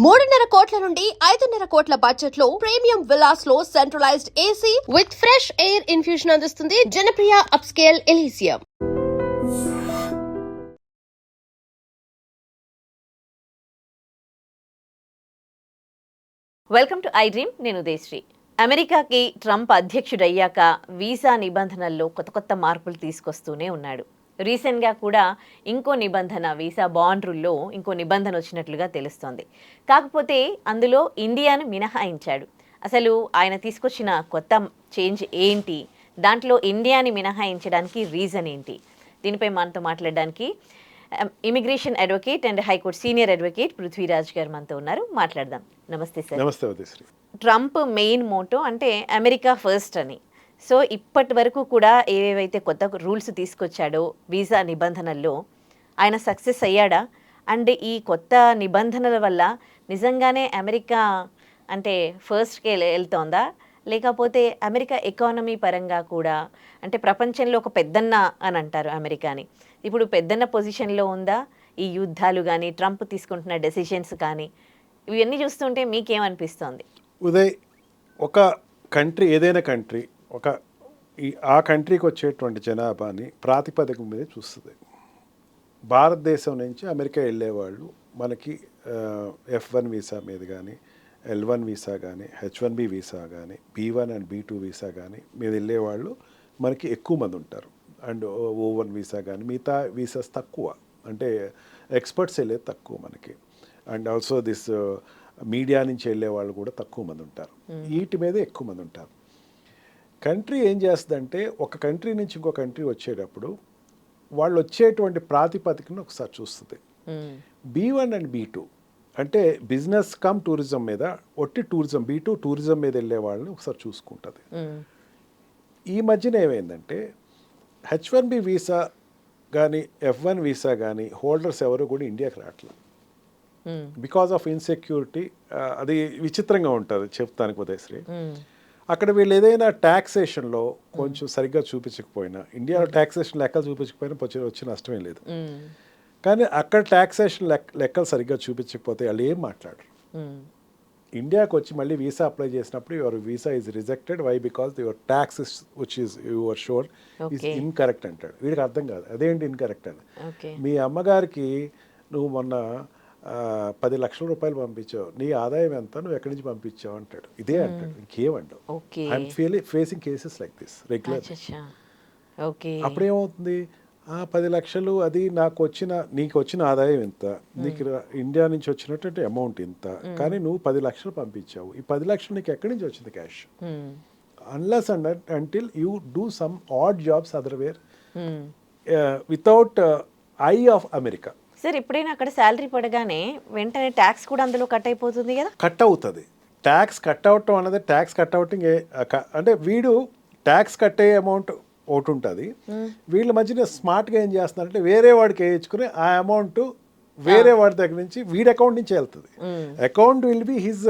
3.5 కోట్ల నుండి 5.5 కోట్ల బడ్జెట్ లో ప్రీమియం విల్లాస్ లో centralised AC with fresh air infusion అందిస్తుంది Janapriya upscale Elysium. Welcome to I dream. నేను ఉదయశ్రీ. అమెరికాకి ట్రంప్ అధ్యక్షుడయ్యాక వీసా నిబంధనల్లో కొత్త మార్పులు తీసుకొస్తూనే ఉన్నాడు. రీసెంట్గా కూడా ఇంకో నిబంధన, వీసా బాండ్ రూల్లో ఇంకో నిబంధన వచ్చినట్లుగా తెలుస్తోంది. కాకపోతే అందులో ఇండియాను మినహాయించాడు. అసలు ఆయన తీసుకొచ్చిన కొత్త చేంజ్ ఏంటి, దాంట్లో ఇండియాని మినహాయించడానికి రీజన్ ఏంటి, దీనిపై మనతో మాట్లాడడానికి immigration advocate and high court senior advocate Prithviraj గారు మనతో ఉన్నారు. మాట్లాడదాం. నమస్తే సార్. నమస్తే ఉదయశ్రీ. ట్రంప్ మెయిన్ మోటో అంటే అమెరికా ఫస్ట్ అని. సో ఇప్పటి వరకు కూడా ఏవేవైతే కొత్త రూల్స్ తీసుకొచ్చాడో వీసా నిబంధనల్లో ఆయన సక్సెస్ అయ్యాడా? అండ్ ఈ కొత్త నిబంధనల వల్ల నిజంగానే అమెరికా అంటే ఫస్ట్కి వెళ్తోందా, లేకపోతే అమెరికా ఎకానమీ పరంగా కూడా, అంటే ప్రపంచంలో ఒక పెద్దన్న అని అంటారు అమెరికాని, ఇప్పుడు పెద్దన్న పొజిషన్లో ఉందా? ఈ యుద్ధాలు కానీ, ట్రంప్ తీసుకుంటున్న డెసిషన్స్ కానీ, ఇవన్నీ చూస్తుంటే మీకేమనిపిస్తోంది? ఉదయ్, ఒక కంట్రీ, ఏదైనా కంట్రీ ఆ కంట్రీకి వచ్చేటువంటి జనాభాని ప్రాతిపదిక మీద చూస్తుంది. భారతదేశం నుంచి అమెరికా వెళ్ళేవాళ్ళు మనకి F1 వీసా మీద కానీ, L1 వీసా కానీ, H1B వీసా కానీ, B1 అండ్ B2 వీసా కానీ మీద వెళ్ళేవాళ్ళు మనకి ఎక్కువ మంది ఉంటారు. అండ్ O1 వీసా కానీ, మిగతా వీసాస్ తక్కువ, అంటే ఎక్స్పర్ట్స్ వెళ్ళేది తక్కువ మనకి. అండ్ ఆల్సో దిస్ మీడియా నుంచి వెళ్ళే వాళ్ళు కూడా తక్కువ మంది ఉంటారు. వీటి మీద ఎక్కువ మంది ఉంటారు. కంట్రీ ఏం చేస్తుందంటే, ఒక కంట్రీ నుంచి ఇంకో కంట్రీ వచ్చేటప్పుడు వాళ్ళు వచ్చేటువంటి ప్రాతిపదికను ఒకసారి చూస్తుంది. B1 అండ్ B2 అంటే బిజినెస్ కమ్ టూరిజం మీద, ఒట్టి టూరిజం, B2 టూరిజం మీద వెళ్ళే వాళ్ళని ఒకసారి చూసుకుంటుంది. ఈ మధ్యన ఏమైందంటే H1B వీసా కానీ, F1 వీసా కానీ హోల్డర్స్ ఎవరు కూడా ఇండియాకి రావట్లేదు. Because of insecurity. అది విచిత్రంగా ఉంటుంది చెప్తానికి ఉదయశ్రీ. అక్కడ వీళ్ళు ఏదైనా ట్యాక్సేషన్లో కొంచెం సరిగ్గా చూపించకపోయినా, ఇండియాలో ట్యాక్సేషన్ లెక్కలు చూపించకపోయినా వచ్చే నష్టమే లేదు. కానీ అక్కడ ట్యాక్సేషన్ లెక్కలు సరిగ్గా చూపించకపోతే వాళ్ళు ఏం మాట్లాడరు. ఇండియాకి వచ్చి మళ్ళీ వీసా అప్లై చేసినప్పుడు your visa is rejected, why because your tax which is your shore is incorrect అంటాడు. వీడికి అర్థం కాదు అదేంటి ఇన్కరెక్ట్ అని. మీ అమ్మగారికి నువ్వు మొన్న 10 లక్షల రూపాయలు పంపించావు, నీ ఆదాయం ఎంత, నువ్వు ఎక్కడి నుంచి పంపించావు అంటాడు. ఇదే అంటాడు, ఇంకేమంటావు. I'm facing cases like this regular. అప్పుడేమవుతుంది, 10 లక్షలు అది నీకు వచ్చిన ఆదాయం ఇంత, నీకు ఇండియా నుంచి వచ్చినటువంటి అమౌంట్ ఇంత, కానీ నువ్వు 10 లక్షలు పంపించావు. ఈ 10 లక్షలు నీకు ఎక్కడి నుంచి వచ్చింది cash? Unless and until you do some odd jobs otherwise without I of America. Sir, ఎప్పుడైనా అక్కడ శాలరీ పడగానే వెంటనే ట్యాక్స్ కూడా అందులో కట్ అయిపోతుంది కదా? కట్ అవుతుంది. ట్యాక్స్ కట్ అవటం అన్నది, ట్యాక్స్ కట్ అవుటింగ్ అంటే వీడు ట్యాక్స్ కట్ అయ్యే అమౌంట్ ఒకటి ఉంటుంది. వీళ్ళ మధ్యన స్మార్ట్గా ఏం చేస్తున్నారంటే వేరే వాడికి వేయించుకుని ఆ అమౌంట్ వేరే వాడి దగ్గర నుంచి వీడి అకౌంట్ నుంచి వెళ్తుంది. Account will be his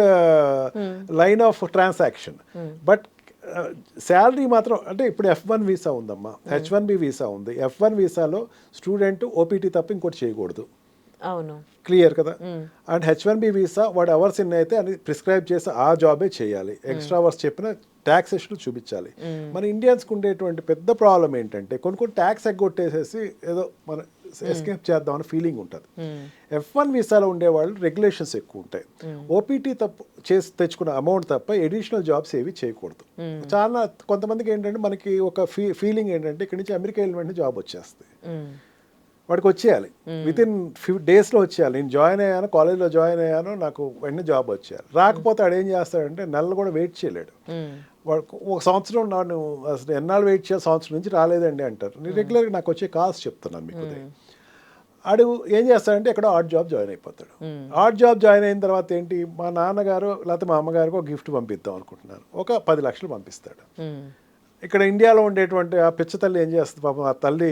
line of transaction. But salary మాత్రం, అంటే ఇప్పుడు F1 వీసా ఉందమ్మా, H1B వీసా ఉంది. F1 వీసాలో స్టూడెంట్ OPT తప్ప ఇంకోటి చేయకూడదు. అవును, క్లియర్ కదా. అండ్ H1B వీసా వాడు అవర్స్ ఎన్ని అయితే అని ప్రిస్క్రైబ్ చేసి ఆ జాబే చేయాలి. ఎక్స్ట్రా అవర్స్ చెప్పిన ట్యాక్సేషన్ చూపించాలి. మన ఇండియన్స్కి ఉండేటువంటి పెద్ద ప్రాబ్లం ఏంటంటే కొన్ని ట్యాక్స్ ఎగ్గొట్టేసేసి ఏదో మన ఎస్కేప్ చేద్దామని ఫీలింగ్ ఉంటుంది. F1 వీసాలో ఉండేవాళ్ళు రెగ్యులేషన్స్ ఎక్కువ ఉంటాయి. OPT తప్పు చేసి తెచ్చుకున్న అమౌంట్ తప్ప ఎడిషనల్ జాబ్స్ ఏవి చేయకూడదు. చాలా కొంతమందికి ఏంటంటే మనకి ఒక ఫీలింగ్ ఏంటంటే ఇక్కడి నుంచి అమెరికా వెళ్ళిన వెంటనే జాబ్ వచ్చేస్తుంది, వాడికి వచ్చేయాలి, విత్ ఇన్ few daysలో వచ్చేయాలి. నేను జాయిన్ అయ్యాను, కాలేజ్లో జాయిన్ అయ్యాను, నాకు వెంటనే జాబ్ వచ్చేయాలి. రాకపోతే ఆడు ఏం చేస్తాడంటే నెలలు కూడా వెయిట్ చేయలేడు. వాడు ఒక సంవత్సరం నన్ను అసలు ఎన్నాళ్ళు వెయిట్ చేయాలి, సంవత్సరం నుంచి రాలేదండి అంటారు. నేను రెగ్యులర్గా నాకు వచ్చే కాల్స్ చెప్తున్నాను మీకు. ఆడు ఏం చేస్తాడంటే ఎక్కడో ఆడ్ జాబ్ జాయిన్ అయిపోతాడు. ఆడ్ జాబ్ జాయిన్ అయిన తర్వాత ఏంటి, మా నాన్నగారు లేకపోతే మా అమ్మగారికి ఒక గిఫ్ట్ పంపిద్దాం అనుకుంటున్నాను, ఒక 10 లక్షలు పంపిస్తాడు. ఇక్కడ ఇండియాలో ఉండేటువంటి ఆ పిచ్చ తల్లి ఏం చేస్తుంది పాపం, ఆ తల్లి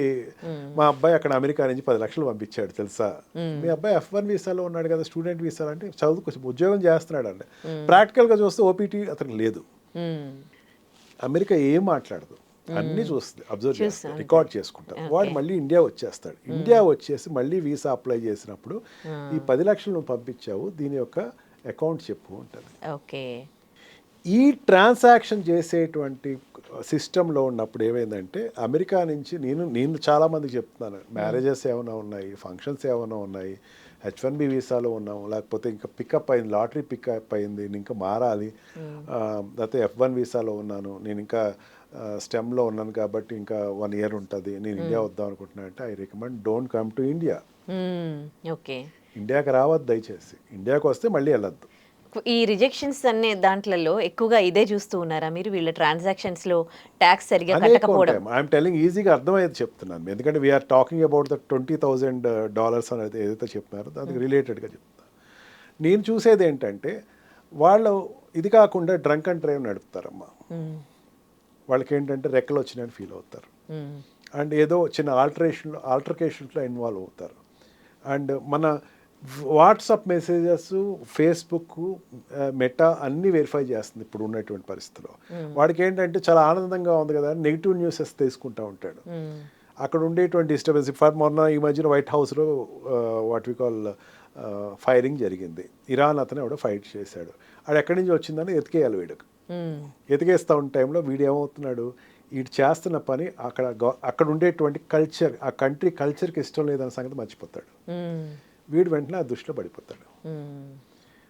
మా అబ్బాయి అక్కడ అమెరికా నుంచి 10 లక్షలు పంపించాడు తెలుసా, మీ అబ్బాయి F1 వీసాలో ఉన్నాడు కదా, స్టూడెంట్ వీసాలో, అంటే చదువుకు ఉద్యోగం చేస్తున్నాడు అండి. ప్రాక్టికల్గా చూస్తే OPT అతనికి లేదు. అమెరికా ఏం మాట్లాడదు. అన్ని చూస్తుంది, అబ్జర్వ్ చూస్తా చేస్తాడు, ఉంటుంది. రికార్డ్ చేసుకుంటాడు. వాడు మళ్ళీ ఇండియా వచ్చేస్తాడు. ఇండియా వచ్చేసి మళ్ళీ వీసా అప్లై చేసినప్పుడు ఈ 10 లక్షలు నువ్వు పంపించావు, దీని యొక్క అకౌంట్ చెప్పు ఉంటుంది. ఓకే. ఈ ట్రాన్సాక్షన్ చేసేటువంటి సిస్టంలో ఉన్నప్పుడు ఏమైందంటే అమెరికా నుంచి నేను చాలామందికి చెప్తున్నాను, మ్యారేజెస్ ఏమైనా ఉన్నాయి, ఫంక్షన్స్ ఏమైనా ఉన్నాయి, H1B వీసాలో ఉన్నాము, లేకపోతే ఇంకా పికప్ అయింది, లాటరీ పికప్ అయింది, నేను ఇంకా మారాలి, లేకపోతే F1 వీసాలో ఉన్నాను, నేను ఇంకా స్టెమ్లో ఉన్నాను కాబట్టి ఇంకా 1 ఇయర్ ఉంటుంది, నేను ఇండియా వద్దాం అనుకుంటున్నాను అంటే I recommend don't come to India. Okay. ఇండియాకి రావద్దు దయచేసి. ఇండియాకి వస్తే మళ్ళీ వెళ్ళొద్దు. ఈ రిజెక్షన్స్ అనే దాంట్లలో ఎక్కువగా ఇదే చూస్తూ ఉన్నారా మీరు, వీళ్ళ ట్రాన్సాక్షన్స్లో ట్యాక్స్ సరిగా కట్టకపోవడం? ఐఎమ్ టెలింగ్, ఈజీగా అర్థమయ్యేది చెప్తున్నాను, ఎందుకంటే వీఆర్ టాకింగ్ అబౌట్ ద $20,000 అనేది ఏదైతే చెప్తున్నారో దానికి రిలేటెడ్గా చెప్తాను. నేను చూసేది ఏంటంటే వాళ్ళు ఇది కాకుండా డ్రంక్ అండ్ డ్రైవ్ నడుపుతారమ్మా. వాళ్ళకి ఏంటంటే రెక్కలు వచ్చినాయని ఫీల్ అవుతారు, అండ్ ఏదో చిన్న ఆల్టర్కేషన్లో ఇన్వాల్వ్ అవుతారు. అండ్ మన వాట్సాప్ మెసేజెస్, ఫేస్బుక్, మెటా అన్నీ వెరిఫై చేస్తుంది ఇప్పుడు ఉన్నటువంటి పరిస్థితిలో. వాడికి ఏంటంటే చాలా ఆనందంగా ఉంది కదా, నెగిటివ్ న్యూసెస్ తీసుకుంటూ ఉంటాడు. అక్కడ ఉండేటువంటి డిస్టర్బెన్స్, మొన్న ఈ మధ్యన వైట్ హౌస్లో వాట్ వి కాల్ ఫైరింగ్ జరిగింది. ఇరాన్ అతను ఎవడో ఫైట్ చేశాడు, అది ఎక్కడి నుంచి వచ్చిందని ఎతికేయాలి వీడికి. ఎతికేస్తూ ఉన్న టైంలో వీడు ఏమవుతున్నాడు, వీడు చేస్తున్న పని అక్కడ ఉండేటువంటి కల్చర్, ఆ కంట్రీ కల్చర్కి ఇష్టం లేదన్న సంగతి మర్చిపోతాడు. వీడు వెంటనే ఆ దృష్టిలో పడిపోతాడు.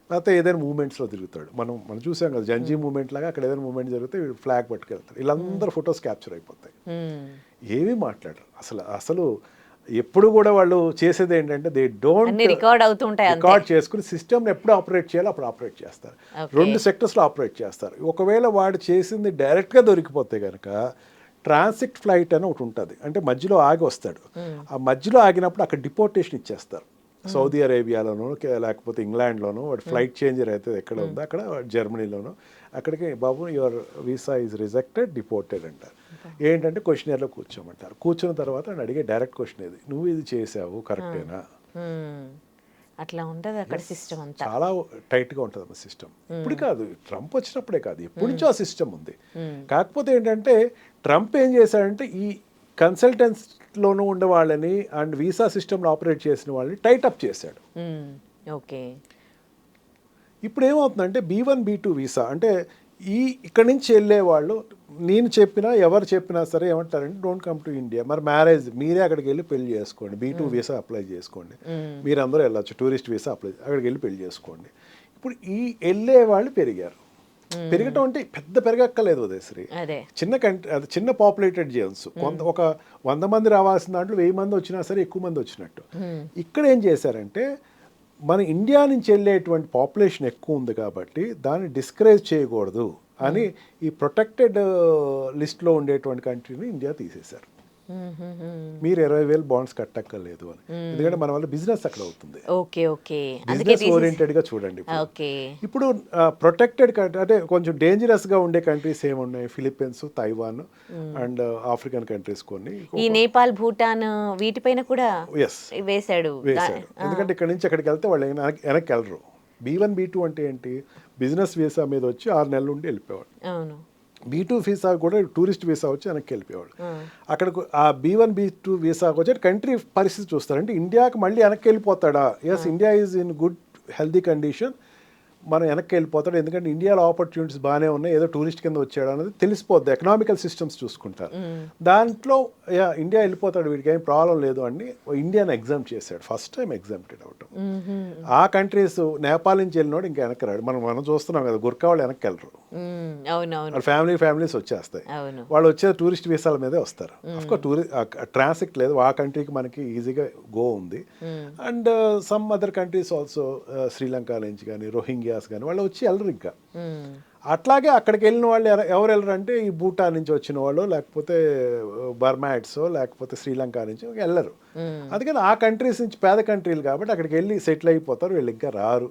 లేకపోతే ఏదైనా మూమెంట్స్లో తిరుగుతాడు. మనం చూసాం కదా జంజీ మూమెంట్ లాగా, అక్కడ ఏదైనా మూమెంట్ జరిగితే వీడు ఫ్లాగ్ పట్టుకెళ్తాడు. వీళ్ళందరూ ఫొటోస్ క్యాప్చర్ అయిపోతాయి. ఏమీ మాట్లాడరు అసలు. ఎప్పుడు కూడా వాళ్ళు చేసేది ఏంటంటే దే డోంట్ రికార్డ్ చేసుకుని సిస్టమ్ని ఎప్పుడు ఆపరేట్ చేయాలో అప్పుడు ఆపరేట్ చేస్తారు. 2 సెక్టర్స్లో ఆపరేట్ చేస్తారు. ఒకవేళ వాడు చేసింది డైరెక్ట్గా దొరికిపోతే కనుక ట్రాన్సిట్ ఫ్లైట్ అని ఒకటి ఉంటుంది, అంటే మధ్యలో ఆగి వస్తాడు. ఆ మధ్యలో ఆగినప్పుడు అక్కడ డిపోర్టేషన్ ఇచ్చేస్తారు. సౌదీ అరేబియాలోనో లేకపోతే ఇంగ్లాండ్లోనో వాడు ఫ్లైట్ చేంజర్ అయితే ఎక్కడ ఉందో అక్కడ, జర్మనీలోనో అక్కడికి బాబు your visa is rejected, deported అంటారు. ఏంటంటే క్వశ్చనర్లో కూర్చోమంటారు. కూర్చున్న తర్వాత నేను అడిగే డైరెక్ట్ క్వశ్చన్ ఏది, నువ్వు ఇది చేసావు కరెక్టేనా? అట్లా ఉంటుంది అక్కడ సిస్టమ్ అంతా. చాలా టైట్గా ఉంటుంది అన్న సిస్టమ్. ఇప్పుడు కాదు, ట్రంప్ వచ్చినప్పుడే కాదు, ఎప్పటి నుంచో ఆ సిస్టమ్ ఉంది. కాకపోతే ఏంటంటే ట్రంప్ ఏం చేశాడంటే ఈ కన్సల్టెన్స్లోనూ ఉండే వాళ్ళని అండ్ వీసా సిస్టమ్లో ఆపరేట్ చేసిన వాళ్ళని టైటప్ చేశాడు. ఓకే. ఇప్పుడు ఏమవుతుందంటే B1 B2 వీసా అంటే ఇక్కడి నుంచి వెళ్ళే వాళ్ళు, నేను చెప్పినా ఎవరు చెప్పినా సరే ఏమంటారంటే డోంట్ కమ్ టు ఇండియా. మరి మ్యారేజ్ మీరే అక్కడికి వెళ్ళి పెళ్లి చేసుకోండి, B2 వీసా అప్లై చేసుకోండి, మీరందరూ వెళ్ళొచ్చు, టూరిస్ట్ వీసా అప్లై, అక్కడికి వెళ్ళి పెళ్లి చేసుకోండి. ఇప్పుడు వెళ్ళే వాళ్ళు పెరిగారు. పెరగటం అంటే పెద్ద పెరగక్కలేదు ఉదయశ్రీ, చిన్న కంట్రీ, అది చిన్న పాపులేటెడ్ జోన్స్. ఒక 100 మంది రావాల్సిన దాంట్లో 1000 మంది వచ్చినా సరే ఎక్కువ మంది వచ్చినట్టు. ఇక్కడ ఏం చేశారంటే మన ఇండియా నుంచి వెళ్ళేటువంటి పాపులేషన్ ఎక్కువ ఉంది కాబట్టి దాన్ని డిస్కరేజ్ చేయకూడదు అని ఈ ప్రొటెక్టెడ్ లిస్ట్లో ఉండేటువంటి కంట్రీని ఇండియా తీసేశారు. మీరు 20,000 బాండ్స్ కట్టక్కర్లేదు అని, ఎందుకంటే మన వల్ల బిజినెస్ అక్కడ అవుతుంది. బిజినెస్ ఓరియంటెడ్ గా చూడండి. ఇప్పుడు ప్రొటెక్టెడ్ కంట్రీ అంటే కొంచెం డేంజరస్ గా ఉండే కంట్రీస్ ఏమున్నాయి, Philippines, Taiwan and African countries కొన్ని, ఈ నేపాల్, భూటాన్ వీటిపైన కూడా వేశాడు. ఎందుకంటే ఇక్కడ నుంచి అక్కడికి వెళ్తే వాళ్ళు వెనక్కి వెళ్ళరు. B1 B2 అంటే ఏంటి, బిజినెస్ వీసా మీద వచ్చి 6 నెలల నుండి వెళ్ళిపోయాడు. B2 వీసా కూడా టూరిస్ట్ వీసా వచ్చి వెనక్కి వెళ్ళిపోయేవాడు. అక్కడ ఆ B1 B2 వీసాకి వచ్చి కంట్రీ పరిస్థితి చూస్తారు. అంటే ఇండియాకి మళ్ళీ వెనక్కి వెళ్ళిపోతాడా? Yes, India is in good healthy condition, మనం వెనక్కి వెళ్ళిపోతాడు. ఎందుకంటే ఇండియాలో ఆపర్చునిటీస్ బాగానే ఉన్నాయి, ఏదో టూరిస్ట్ కింద వచ్చాడు అనేది తెలిసిపోద్ది. ఎకనామికల్ సిస్టమ్స్ చూసుకుంటారు. దాంట్లో ఇండియా వెళ్ళిపోతాడు, వీడికి ఏం ప్రాబ్లం లేదు అని ఇండియాని ఎగ్జామ్ చేశాడు. ఫస్ట్ టైం ఎగ్జామ్టెడ్ అవటం. ఆ కంట్రీస్, నేపాల్ నుంచి వెళ్ళినోడు ఇంకా వెనక్కి రాడు. మనం చూస్తున్నాం కదా, గుర్కా వాళ్ళు వెనక్కి వెళ్ళరు, ఫ్యామిలీస్ వచ్చేస్తాయి. వాళ్ళు వచ్చే టూరిస్ట్ వీసాల మీదే వస్తారు. అఫ్కోర్స్ ట్రాన్సిట్ లేదు, ఆ కంట్రీకి మనకి ఈజీగా గో ఉంది. And some other countries also, Sri Lanka నుంచి కానీ, రోహింగ్యాస్ కానీ వాళ్ళు వచ్చి వెళ్ళరు ఇంకా. అట్లాగే అక్కడికి వెళ్ళిన వాళ్ళు ఎవరు వెళ్ళరు అంటే ఈ భూటాన్ నుంచి వచ్చిన వాళ్ళు, లేకపోతే బర్మాడ్స్, లేకపోతే శ్రీలంక నుంచి వెళ్ళరు. అందుకని ఆ కంట్రీస్ నుంచి పేద కంట్రీలు కాబట్టి అక్కడికి వెళ్ళి సెటిల్ అయిపోతారు, వీళ్ళు ఇంకా రారు.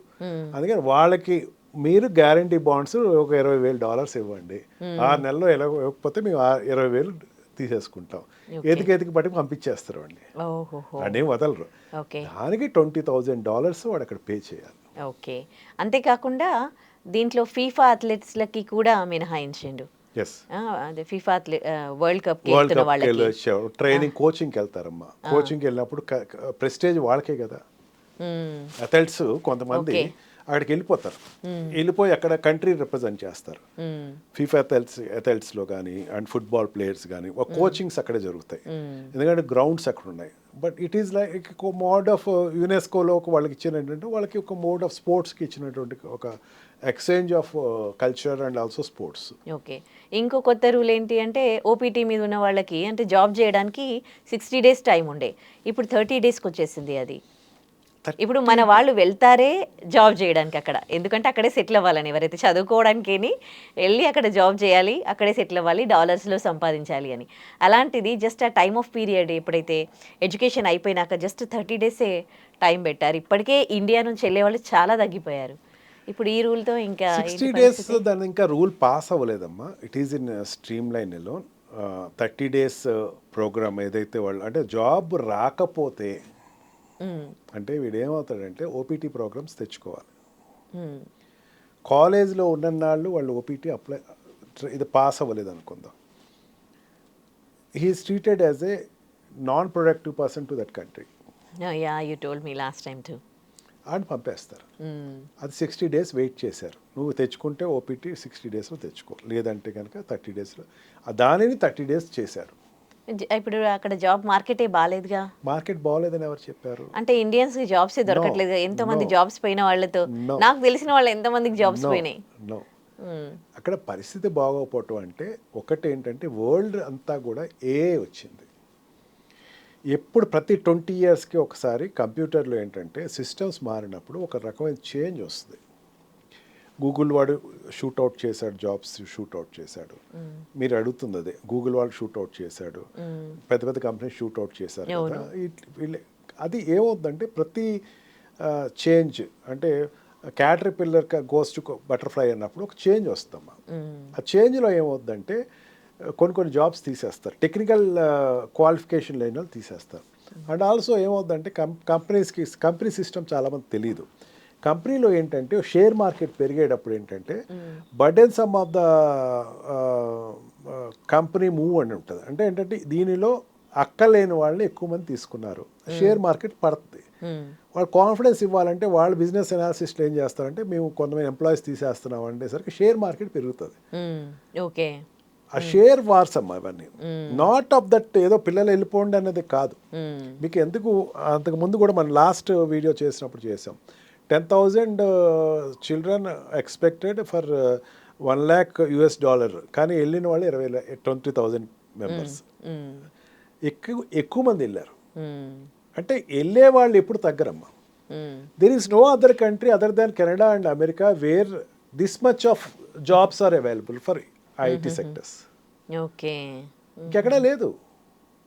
అందుకని వాళ్ళకి మీరు గ్యారంటీ బాండ్స్ ఒక $20,000 ఇవ్వండి, 6 నెలల్లో ఇవ్వకపోతే మేము 20,000 తీసేసుకుంటాం, ఎతికి పట్టి పంపించేస్తారు అండి, అదేం వదలరు. దానికి $20,000 వాడు అక్కడ పే చేయాలి. ఓకే. అంతేకాకుండా దీంట్లో ఫీఫా అథ్లెట్స్లకి కూడా మినహాయించండు. ఎస్ అదే ఫిఫా వరల్డ్ కప్ వరల్డ్ వెళ్తున్న కప్కి వాళ్ళకి వెళ్ళొచ్చావు, ట్రైనింగ్ కోచింగ్కి వెళ్తారమ్మా. కోచింగ్కి వెళ్ళినప్పుడు ప్రెస్టేజ్ వాళ్ళకే కదా. మ్మ్. అథ్లెట్స్ కొంతమంది Okay. అక్కడికి వెళ్ళిపోతారు, వెళ్ళిపోయి అక్కడ కంట్రీ రిప్రజెంట్ చేస్తారు. మ్మ్. ఫీఫా అథ్లెట్స్లో కానీ అండ్ ఫుట్బాల్ ప్లేయర్స్ కానీ ఒక కోచింగ్స్ అక్కడే జరుగుతాయి, ఎందుకంటే గ్రౌండ్స్ అక్కడ ఉన్నాయి. బట్ ఇట్ ఈస్ లైక్ ఒక మోడ్ ఆఫ్ యునెస్కోలో వాళ్ళకి ఇచ్చిన ఏంటంటే వాళ్ళకి ఒక మోడ్ ఆఫ్ స్పోర్ట్స్కి ఇచ్చినటువంటి ఒక exchange of culture and also sports. Okay. ఇంకో కొత్త రూల్ ఏంటి అంటే ఓపీటీ మీద ఉన్న వాళ్ళకి అంటే జాబ్ చేయడానికి 60 days టైం ఉండే, ఇప్పుడు 30 daysకి వచ్చేసింది అది. ఇప్పుడు మన వాళ్ళు వెళ్తారే జాబ్ చేయడానికి అక్కడ, ఎందుకంటే అక్కడే సెటిల్ అవ్వాలని, ఎవరైతే చదువుకోవడానికి వెళ్ళి అక్కడ జాబ్ చేయాలి, అక్కడే సెటిల్ అవ్వాలి, డాలర్స్లో సంపాదించాలి అని. అలాంటిది జస్ట్ ఆ టైమ్ ఆఫ్ పీరియడ్ ఎప్పుడైతే ఎడ్యుకేషన్ అయిపోయినాక జస్ట్ 30 days టైం పెట్టారు. ఇప్పటికే ఇండియా నుంచి వెళ్ళే వాళ్ళు చాలా తగ్గిపోయారు. ఇప్పుడు ఈ రూల్తో ఇంకా 60 days దాని ఇంకా రూల్ పాస్ అవ్వలేదమ్మా. ఇట్ ఈస్ ఇన్ స్ట్రీమ్ లైన్లో 30 days ప్రోగ్రామ్ ఏదైతే వాళ్ళు అంటే జాబ్ రాకపోతే అంటే వీడు ఏమవుతాడంటే ఓపీటీ ప్రోగ్రామ్స్ తెచ్చుకోవాలి. కాలేజ్లో ఉన్ననాళ్ళు వాళ్ళు ఓపీటీ అప్లై ఇది పాస్ అవ్వలేదు అనుకుందాం, he is treated as a non productive person to that country. Yeah you told me last time too. అని పంపేస్తారు. అది 60 days వెయిట్ చేశారు. నువ్వు తెచ్చుకుంటే ఓపీటీ 60 daysలో తెచ్చుకో, లేదంటే కనుక 30 daysలో. దానిని 30 days చేశారు. ఇప్పుడు అక్కడ జాబ్ మార్కెటే బాగాలేదుగా. మార్కెట్ బాగోలేదని ఎవరు చెప్పారు? అంటే ఇండియన్స్ కి జాబ్స్ దొరకట్లేదు, ఎంతో మంది జాబ్స్ పోయిన వాళ్ళతో నాకు తెలిసిన వాళ్ళు ఎంతో మందికి జాబ్స్ పోయినాయి. నో, అక్కడ పరిస్థితి బాగోకపోవటం అంటే ఒకటి ఏంటంటే వరల్డ్ అంతా కూడా వచ్చింది. ఎప్పుడు ప్రతి 20 yearsకి ఒకసారి కంప్యూటర్లో ఏంటంటే సిస్టమ్స్ మారినప్పుడు ఒక రకమైన చేంజ్ వస్తుంది. గూగుల్ వాడు షూట్అవుట్ చేశాడు, జాబ్స్ షూట్అవుట్ చేశాడు. మీరు అడుగుతుంది అదే, గూగుల్ వాడు షూట్అవుట్ చేశాడు, పెద్ద పెద్ద కంపెనీస్ షూట్అవుట్ చేశారు కదా. అది ఏమవుతుందంటే ప్రతి చేంజ్ అంటే క్యాటర్పిల్లర్ గోస్ట్ బటర్ఫ్లై అన్నప్పుడు ఒక చేంజ్ వస్తామా. ఆ చేంజ్లో ఏమవుతుందంటే కొన్ని జాబ్స్ తీసేస్తారు, టెక్నికల్ క్వాలిఫికేషన్ లేని వాళ్ళు తీసేస్తారు. అండ్ ఆల్సో ఏమవుతుందంటే కంపెనీ సిస్టమ్ చాలామంది తెలియదు. కంపెనీలో ఏంటంటే షేర్ మార్కెట్ పెరిగేటప్పుడు ఏంటంటే burden some of the company move అని ఉంటుంది. అంటే ఏంటంటే దీనిలో అక్కలేని వాళ్ళని ఎక్కువ మంది తీసుకున్నారు, షేర్ మార్కెట్ పడుతుంది. వాళ్ళు కాన్ఫిడెన్స్ ఇవ్వాలంటే వాళ్ళు బిజినెస్ అనాలిసిస్ట్లు ఏం చేస్తారంటే మేము కొంతమంది ఎంప్లాయీస్ తీసేస్తున్నాం అనేసరికి షేర్ మార్కెట్ పెరుగుతుంది. ఓకే, ఆ షేర్ వార్స్ అమ్మా ఇవన్నీ, నాట్ ఆఫ్ దట్ ఏదో పిల్లలు వెళ్ళిపోండి అనేది కాదు. మీకు ఎందుకు అంతకు ముందు కూడా మనం లాస్ట్ వీడియో చేసినప్పుడు చేసాం, 10,000 children expected for $1 lakh US, కానీ వెళ్ళిన వాళ్ళు 20,000 మెంబర్స్. ఎక్కువ మంది వెళ్ళారు. అంటే వెళ్ళే వాళ్ళు ఎప్పుడు తగ్గరమ్మా. There is no other country other than Canada and America where this much of jobs are available for IT sectors. Okay, ఇంకెక్కడా లేదు,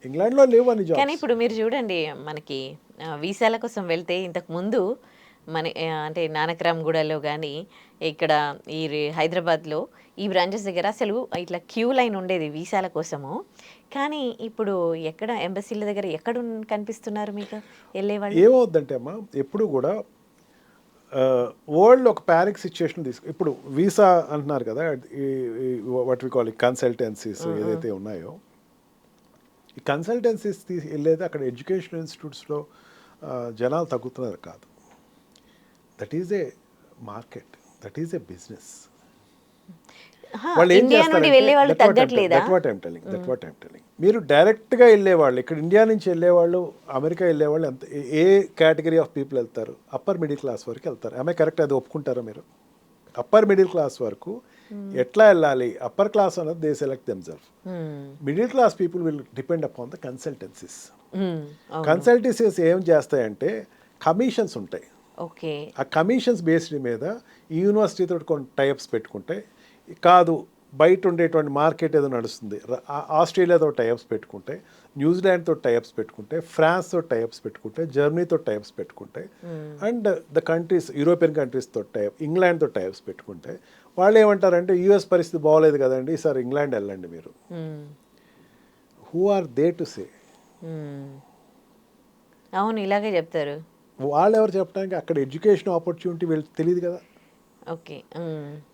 ఇంగ్లాండ్లో లేవు అని కానీ జాబ్స్. ఇప్పుడు మీరు చూడండి, మనకి వీసాల కోసం వెళ్తే ఇంతకు ముందు మన అంటే నానక్రామ్గూడలో కానీ ఇక్కడ ఈ హైదరాబాద్లో ఈ బ్రాంచెస్ దగ్గర అసలు ఇట్లా క్యూ లైన్ ఉండేది వీసాల కోసము. కానీ ఇప్పుడు ఎక్కడ ఎంబసీల దగ్గర ఎక్కడ కనిపిస్తున్నారు మీకు వెళ్ళేవాళ్ళు? ఏమవుద్దంటే అమ్మా ఎప్పుడు కూడా వరల్డ్ ఒక ప్యానిక్ సిచ్యుయేషన్ ఇప్పుడు వీసా అంటున్నారు కదా, వాట్ వి కాల్ కన్సల్టెన్సీస్ ఏదైతే ఉన్నాయో, ఈ కన్సల్టెన్సీస్ వెళ్ళేది అక్కడ ఎడ్యుకేషన్ ఇన్స్టిట్యూట్స్లో జనాలు తగ్గుతున్నారు కాదు. That is a market, that is a business. వాళ్ళు ఏం చేస్తారు, మీరు డైరెక్ట్గా వెళ్ళేవాళ్ళు ఇక్కడ ఇండియా నుంచి వెళ్ళేవాళ్ళు అమెరికా వెళ్ళేవాళ్ళు ఎంత ఏ కేటగిరీ ఆఫ్ పీపుల్ వెళ్తారు? అప్పర్ మిడిల్ క్లాస్ వరకు వెళ్తారు. ఆమె కరెక్ట్, అది ఒప్పుకుంటారా మీరు? అప్పర్ మిడిల్ క్లాస్ వరకు ఎట్లా వెళ్ళాలి? అప్పర్ క్లాస్ అన్నది they select themself. Middle class people will depend upon the consultancies. Consultancies ఏం చేస్తాయంటే కమిషన్స్ ఉంటాయి. ఓకే, ఆ కమిషన్స్ బేస్డ్ మీద ఈ యూనివర్సిటీతో కొన్ని టైప్స్ పెట్టుకుంటే, కాదు బయట ఉండేటువంటి మార్కెట్ ఏదో నడుస్తుంది, ఆస్ట్రేలియాతో టైప్స్ పెట్టుకుంటే, న్యూజిలాండ్తో టైప్స్ పెట్టుకుంటే, ఫ్రాన్స్తో టైప్స్ పెట్టుకుంటే, జర్మనీతో టైప్స్ పెట్టుకుంటే, అండ్ ద కంట్రీస్ యూరోపియన్ కంట్రీస్తో ఇంగ్లాండ్తో టైప్స్ పెట్టుకుంటే, వాళ్ళు ఏమంటారంటే యుఎస్ పరిస్థితి బాగోలేదు కదండి సార్, ఇంగ్లాండ్ వెళ్ళండి మీరు. Who are they to say? అవును, ఇలాగే చెప్తారు. వాళ్ళు ఎవరు చెప్పడానికి? అక్కడ ఎడ్యుకేషన్ ఆపర్చునిటీ వీళ్ళకి తెలియదు కదా. ఓకే.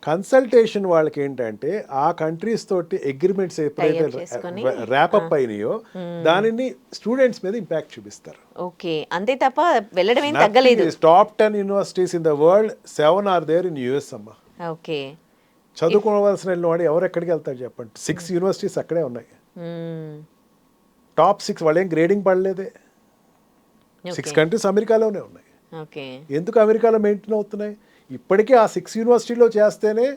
కన్సల్టేషన్ వాళ్ళకి ఏంటంటే ఆ కంట్రీస్ తోటి అగ్రిమెంట్స్ ఎప్పుడైతే చేసుకొని, ర్యాపప్ అయినాయో దానిని స్టూడెంట్స్ మీద ఇంపాక్ట్ చూపిస్తారు. ఓకే. అంతే తప్ప వెళ్ళడం ఏం తగ్గలేదు. Top 10 universities in the world 7 are there in US అమ్మా. ఓకే. చదువుకోవాల్సిన వెళ్ళిన వాడు ఎవరు ఎక్కడికి వెళ్తాడు చెప్పండి. 6 యూనివర్సిటీస్ అక్కడే ఉన్నాయి. టాప్ 6 వాళ్ళు ఏం గ్రేడింగ్ పడలేదే. 6 కంట్రీస్ అమెరికాలోనే ఉన్నాయి. ఓకే. ఎందుకు అమెరికాలో మెయింటైన్ అవుతున్నాయి? ఇప్పటికీ ఆ 6 యూనివర్సిటీలో చేస్తేనే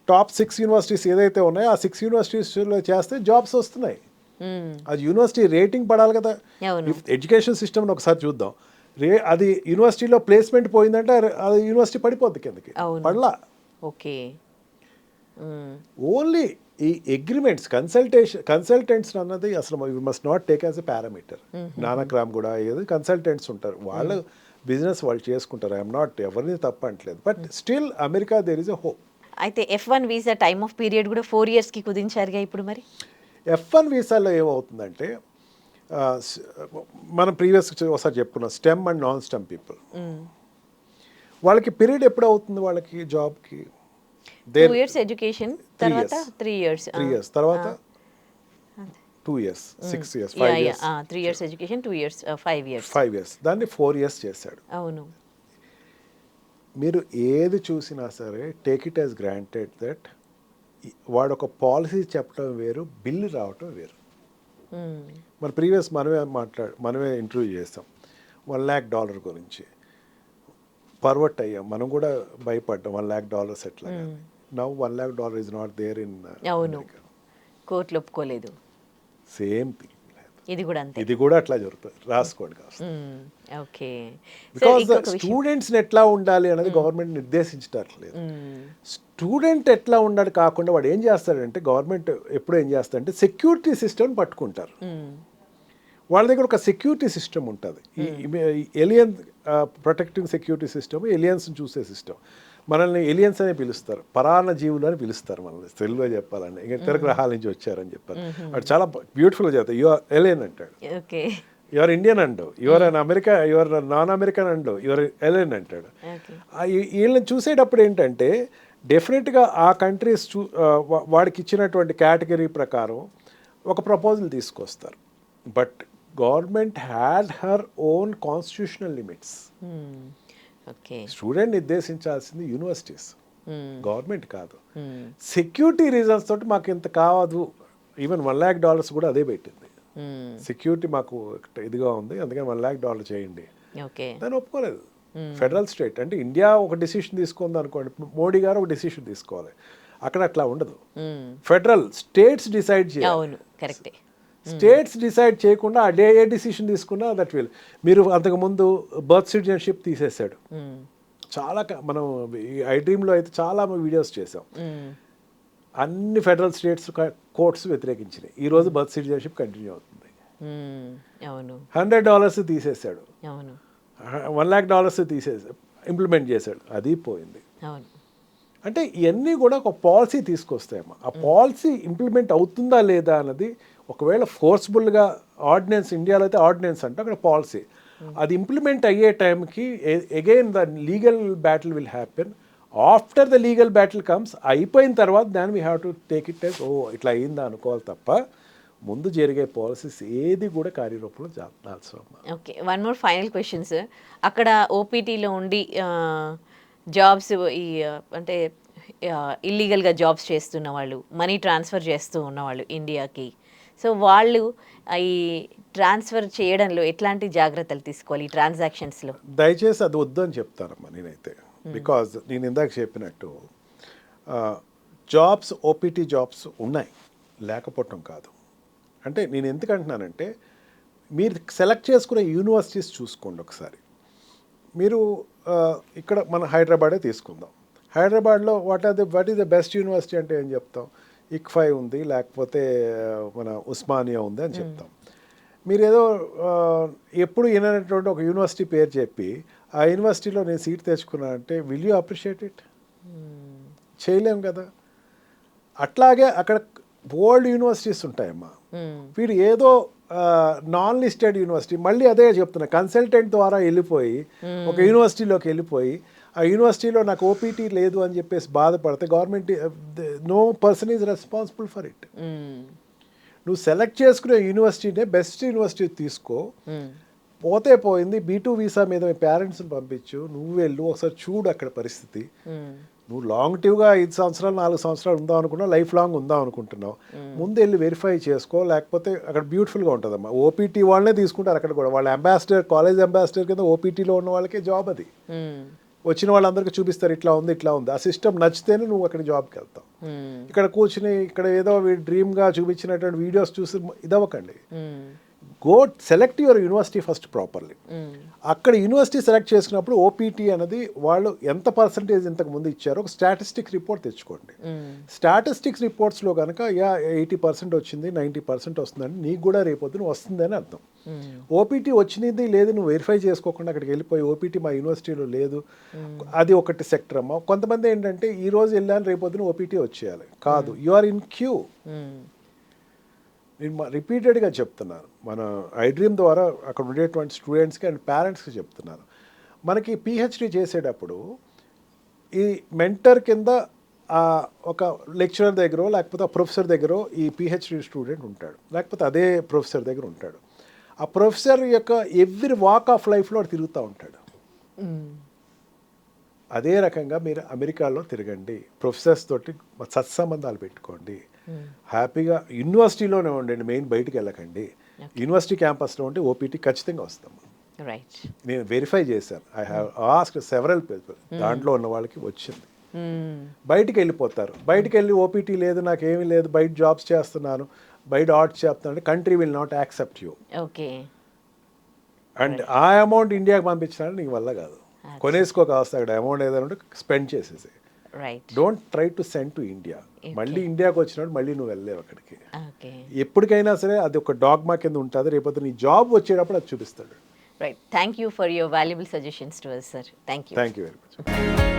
టాప్ 6 యూనివర్సిటీస్ ఏదైతే ఉన్నాయో ఆ 6 యూనివర్సిటీస్లో చేస్తే జాబ్స్ వస్తున్నాయి. అది యూనివర్సిటీ రేటింగ్ పడాలి కదా. ఎడ్యుకేషన్ సిస్టమ్ని ఒకసారి చూద్దాం. అది యూనివర్సిటీలో ప్లేస్మెంట్ పోయిందంటే అది యూనివర్సిటీ పడిపోద్ది కిందకి. పడలా. ఓకే. ఓన్లీ ఈ అగ్రిమెంట్స్ కన్సల్టెంట్స్ అన్నది అసలు you must not take as a parameter. Nanak Ram కూడా ఏదో కన్సల్టెంట్స్ ఉంటారు, వాళ్ళ బిజినెస్ వాళ్ళు చేసుకుంటారు. ఐఎమ్ నాట్ ఎవరిని తప్ప అంటలేదు, but still America there is a hope. అయితే F1 visa time of period కూడా 4 yearsకి కుదించారుగా ఇప్పుడు మరి. F1 వీసాలో ఏమవుతుందంటే మనం ప్రీవియస్ ఒకసారి చెప్పుకున్నాం, stem and non stem people వాళ్ళకి పీరియడ్ ఎప్పుడు అవుతుంది వాళ్ళకి జాబ్కి? 2 years ఎడ్యుకేషన్ తర్వాత 3 years. 3 years తర్వాత 2 years, 6 years, 5 years. 3 years education, 2 years, 5 years. 5 years దాన్ని 4 years చేశాడు. అవును. మీరు ఏది చూసినా సరే take it as granted that వాడు ఒక పాలసీ చెప్పడం వేరు, బిల్లు రావటం వేరు. మన ప్రీవియస్ మనమే ఇంటర్వ్యూ చేస్తాం $1 lakh గురించి. పర్వట్ అయ్యాం, మనం కూడా భయపడ్డాం $1 lakh ఎట్లా. Now $1 lakh is not there in. అవును, కోర్టులు ఒప్పుకోలేదు. సేమ్ థింగ్ ఇది కూడా అంతే. ఇది కూడా అట్లా జరుగుతుంది, రాసుకోండి కాస్త. ఓకే. బికాస్ స్టూడెంట్స్ని ఎట్లా ఉండాలి అనేది గవర్నమెంట్ నిర్దేశించట్లేదు. స్టూడెంట్ ఎట్లా ఉండాలి కాకుండా వాడు ఏం చేస్తాడంటే, గవర్నమెంట్ ఎప్పుడు ఏం చేస్తాడంటే సెక్యూరిటీ సిస్టమ్ పట్టుకుంటారు. వాళ్ళ దగ్గర ఒక సెక్యూరిటీ సిస్టమ్ ఉంటుంది, ఎలియన్ ప్రొటెక్టింగ్ సెక్యూరిటీ సిస్టమ్, ఎలియన్స్ని చూసే సిస్టమ్. మనల్ని ఎలియన్స్ అనే పిలుస్తారు, పరాన్న జీవులు అని పిలుస్తారు మనల్ని తెలుగులో చెప్పాలంటే. ఇంకా ఇతర గ్రహాల నుంచి వచ్చారని చెప్పారు. వాడు చాలా బ్యూటిఫుల్గా చెప్తారు, యువర్ ఎలియన్ అంటాడు. Your Indian and, your America, your non American and, your alien అంటాడు. వీళ్ళని చూసేటప్పుడు ఏంటంటే డెఫినెట్గా ఆ కంట్రీస్ వాడికి ఇచ్చినటువంటి కేటగిరీ ప్రకారం ఒక ప్రపోజల్ తీసుకొస్తారు. But government had her own constitutional limits. Student నిర్దేశించాల్సింది యూనివర్సిటీస్, గవర్నమెంట్ కాదు. సెక్యూరిటీ రీజన్స్ తోటి మాకు ఇంత కావదు, ఈవెన్ $1 lakh కూడా అదే పెట్టింది. సెక్యూరిటీ మాకు ఇదిగా ఉంది, అందుకని $1 lakh చేయండి. దాన్ని ఒప్పుకోలేదు ఫెడరల్ స్టేట్. అంటే ఇండియా ఒక డిసిషన్ తీసుకుంది అనుకోండి, మోడీ గారు ఒక డిసిషన్ తీసుకోవాలి. అక్కడ అట్లా ఉండదు, ఫెడరల్ స్టేట్స్ డిసైడ్ చేయాలి. స్టేట్స్ డిసైడ్ చేయకుండా ఆ ఏ డిసిషన్ తీసుకున్నా దట్ విల్. మీరు అంతకుముందు బర్త్ సిటిజన్షిప్ తీసేశాడు. చాలా మనం ఐ డ్రీమ్లో అయితే చాలా వీడియోస్ చేసాం. అన్ని ఫెడరల్ స్టేట్స్ కోర్ట్స్ వ్యతిరేకించినాయి. ఈరోజు బర్త్ సిటిజన్షిప్ కంటిన్యూ అవుతుంది. $100 తీసేశాడు, $1 lakh తీసేసాడు, ఇంప్లిమెంట్ చేశాడు, అది పోయింది. అంటే ఇవన్నీ కూడా ఒక పాలసీ తీసుకొస్తాయమ్మా. ఆ పాలసీ ఇంప్లిమెంట్ అవుతుందా లేదా అన్నది, ఒకవేళ ఫోర్స్ఫుల్గా ఆర్డినెన్స్, ఇండియాలో అయితే ఆర్డినెన్స్ అంటే అక్కడ పాలసీ, అది ఇంప్లిమెంట్ అయ్యే టైంకి again the legal battle will happen. After the legal battle comes, అయిపోయిన తర్వాత దాన్ని we have to take it as ఇట్లా అయిందా అనుకోవాలి తప్ప ముందు జరిగే పాలసీస్ ఏది కూడా కార్యరూపంలో అవసరం. Okay, 1 more final questions. అక్కడ ఓపీటీలో ఉండి జాబ్స్ అంటే ఇల్లీగల్గా జాబ్స్ చేస్తున్న వాళ్ళు, మనీ ట్రాన్స్ఫర్ చేస్తూ ఉన్నవాళ్ళు ఇండియాకి, సో వాళ్ళు ఈ ట్రాన్స్ఫర్ చేయడంలో ఎట్లాంటి జాగ్రత్తలు తీసుకోవాలి ఈ ట్రాన్సాక్షన్స్లో? దయచేసి అది వద్దు అని చెప్తానమ్మా నేనైతే. బికాజ్ నేను ఇందాక చెప్పినట్టు జాబ్స్, ఓపీటీ జాబ్స్ ఉన్నాయి, లేకపోవటం కాదు. అంటే నేను ఎందుకు అంటున్నానంటే, మీరు సెలెక్ట్ చేసుకునే యూనివర్సిటీస్ చూసుకోండి ఒకసారి. మీరు ఇక్కడ మన హైదరాబాదే తీసుకుందాం. హైదరాబాద్లో what is the best university అంటే ఏం చెప్తాం? ICFAI ఉంది, లేకపోతే మన ఉస్మానియా ఉంది అని చెప్తాం. మీరు ఏదో ఎప్పుడు వినటువంటి ఒక యూనివర్సిటీ పేరు చెప్పి ఆ యూనివర్సిటీలో నేను సీట్ తెచ్చుకున్నానంటే విల్ యూ అప్రిషియేట్ ఇట్? చేయలేం కదా. అట్లాగే అక్కడ ఓల్డ్ యూనివర్సిటీస్ ఉంటాయమ్మా. వీడు ఏదో నాన్ లిస్టెడ్ యూనివర్సిటీ, మళ్ళీ అదే చెప్తున్నా, కన్సల్టెంట్ ద్వారా వెళ్ళిపోయి ఒక యూనివర్సిటీలోకి వెళ్ళిపోయి ఆ యూనివర్సిటీలో నాకు ఓపీటీ లేదు అని చెప్పేసి బాధపడితే government no person is responsible for it. నువ్వు సెలెక్ట్ చేసుకునే యూనివర్సిటీనే బెస్ట్ యూనివర్సిటీ తీసుకో, పోతే పోయింది. B2 వీసా మీద మీ పేరెంట్స్ని పంపించు, నువ్వు వెళ్ళు ఒకసారి చూడు అక్కడ పరిస్థితి. నువ్వు లాంగ్ టీవ్గా 5 సంవత్సరాలు 4 సంవత్సరాలు ఉందాం అనుకున్నావు, లైఫ్ లాంగ్ ఉందాం అనుకుంటున్నావు, ముందు వెళ్ళి వెరిఫై చేసుకో. లేకపోతే అక్కడ బ్యూటిఫుల్గా ఉంటుందమ్మా. ఓపీటీ వాళ్ళనే తీసుకుంటారు అక్కడ కూడా. వాళ్ళ అంబాసిడర్, కాలేజ్ అంబాసిడర్ కింద ఓపీటీలో ఉన్న వాళ్ళకే జాబ్ అది. వచ్చిన వాళ్ళందరికీ చూపిస్తారు ఇట్లా ఉంది ఇట్లా ఉంది. ఆ సిస్టమ్ నచ్చితేనే నువ్వు అక్కడ జాబ్కి వెళ్తావు. ఇక్కడ కూర్చుని ఇక్కడ ఏదో డ్రీమ్గా చూపించినటువంటి వీడియోస్ చూసి ఇదవ్వకండి. Go select your university first properly. అక్కడ యూనివర్సిటీ సెలెక్ట్ చేసుకున్నప్పుడు ఓపీటీ అనేది వాళ్ళు ఎంత పర్సంటేజ్ ఇంతకు ముందు ఇచ్చారో ఒక స్టాటిస్టిక్స్ రిపోర్ట్ తెచ్చుకోండి. స్టాటిస్టిక్స్ రిపోర్ట్స్లో కనుక 80% వచ్చింది, 90% వస్తుందని నీకు కూడా రేపొద్దున వస్తుందని అర్థం. ఓపీటీ వచ్చినది లేదు నువ్వు వెరిఫై చేసుకోకుండా అక్కడికి వెళ్ళిపోయి ఓపీటీ మా యూనివర్సిటీలో లేదు, అది ఒకటి సెక్టర్ అమ్మా. కొంతమంది ఏంటంటే ఈ రోజు వెళ్ళాను రేపొద్దున ఓపీటీ వచ్చేయాలి కాదు, యు ఆర్ ఇన్ క్యూ. నేను రిపీటెడ్గా చెప్తున్నాను, మన ఐడ్రీమ్ ద్వారా అక్కడ ఉండేటువంటి స్టూడెంట్స్కి అండ్ పేరెంట్స్కి చెప్తున్నాను. మనకి పిహెచ్డి చేసేటప్పుడు ఈ మెంటర్ కింద ఒక లెక్చరర్ దగ్గర లేకపోతే ఆ ప్రొఫెసర్ దగ్గర ఈ పిహెచ్డి స్టూడెంట్ ఉంటాడు, లేకపోతే అదే ప్రొఫెసర్ దగ్గర ఉంటాడు. ఆ ప్రొఫెసర్ యొక్క ఎవ్రీ వాక్ ఆఫ్ లైఫ్లో తిరుగుతూ ఉంటాడు. అదే రకంగా మీరు అమెరికాలో తిరగండి, ప్రొఫెసర్స్ తోటి సత్సంబంధాలు పెట్టుకోండి, హ్యాపీగా యూనివర్సిటీలోనే ఉండండి, మెయిన్ బయటికి వెళ్ళకండి. యూనివర్సిటీ క్యాంపస్లో ఉంటే ఓపీటీ ఖచ్చితంగా వస్తాం. రైట్, నేను వెరిఫై చేశాను. I have asked several people, దాంట్లో ఉన్న వాళ్ళకి వచ్చింది. బయటికి వెళ్ళిపోతారు, బయటికి వెళ్ళి ఓపీటీ లేదు నాకేమీ లేదు బయట జాబ్స్ చేస్తున్నాను బయట ఆర్ట్స్ చేస్తున్నాను, country will not accept you. Okay, and ఆ అమౌంట్ ఇండియాకి పంపించినాడు నీకు వల్ల కాదు. కొనేసుకోక వస్తాయి అక్కడ అమౌంట్ ఏదైనా ఉంటే స్పెండ్ చేసేసి. Right, don't try to send to India. మళ్ళీ ఇండియాకి వచ్చినప్పుడు మళ్ళీ నువ్వు వెళ్ళలేవు అక్కడికి. ఓకే, ఎప్పటికైనా సరే అది ఒక డాగ్మా కింద ఉంటుంది, రేపు నీ జాబ్ వచ్చేటప్పుడు అది చూపిస్తాడు. Right. Thank you for your valuable suggestions to us, sir. Thank you. Thank you very much.